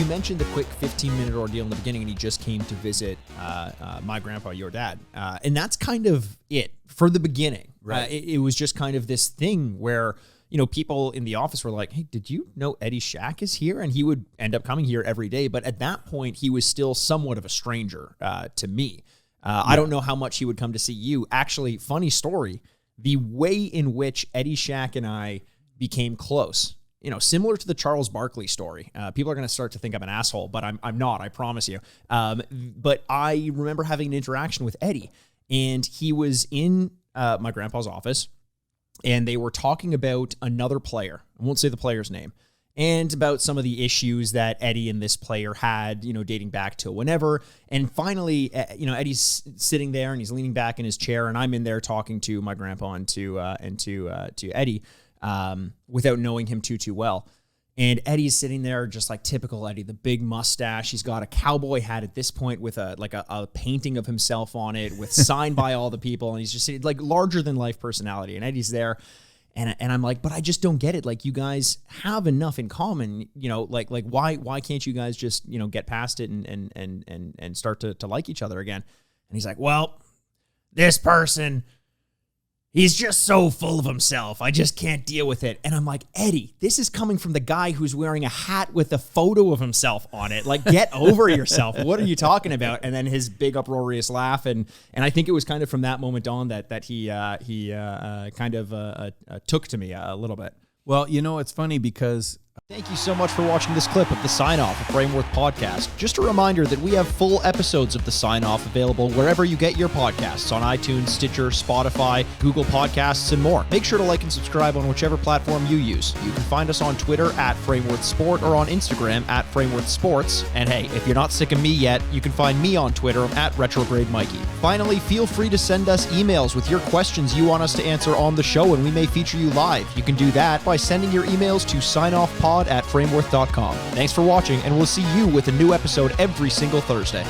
you mentioned the quick 15-minute ordeal in the beginning, and he just came to visit my grandpa, your dad. And that's kind of it for the beginning. Right. It was just kind of this thing where, you know, people in the office were like, hey, did you know Eddie Shack is here? And he would end up coming here every day. But at that point, he was still somewhat of a stranger to me. I don't know how much he would come to see you. Actually, funny story, the way in which Eddie Shack and I became close, you know, similar to the Charles Barkley story. People are going to start to think I'm an asshole, but I'm not, I promise you. But I remember having an interaction with Eddie, and he was in my grandpa's office, and they were talking about another player. I won't say the player's name. And about some of the issues that Eddie and this player had, you know, dating back to whenever. And finally, you know, Eddie's sitting there and he's leaning back in his chair, and I'm in there talking to my grandpa and to Eddie without knowing him too well. And Eddie's sitting there just like typical Eddie, the big mustache. He's got a cowboy hat at this point with a painting of himself on it, with signed by all the people. And he's just sitting, like, larger than life personality. And Eddie's there. And I'm like, but I just don't get it. Like, you guys have enough in common, you know, like why can't you guys just, you know, get past it and start to like each other again? And he's like, well, this person, he's just so full of himself. I just can't deal with it. And I'm like, Eddie, this is coming from the guy who's wearing a hat with a photo of himself on it. Like, get over yourself. What are you talking about? And then his big uproarious laugh. And I think it was kind of from that moment on that he kind of took to me a little bit. Well, you know, it's funny because... Thank you so much for watching this clip of the Sign Off, a Frameworth podcast. Just a reminder that we have full episodes of the Sign Off available wherever you get your podcasts, on iTunes, Stitcher, Spotify, Google Podcasts, and more. Make sure to like and subscribe on whichever platform you use. You can find us on Twitter at Frameworth Sport or on Instagram at Frameworth Sports. And hey, if you're not sick of me yet, you can find me on Twitter at Retrograde Mikey. Finally, feel free to send us emails with your questions you want us to answer on the show, and we may feature you live. You can do that by sending your emails to signoffpod@frameworth.com. Thanks for watching, and we'll see you with a new episode every single Thursday.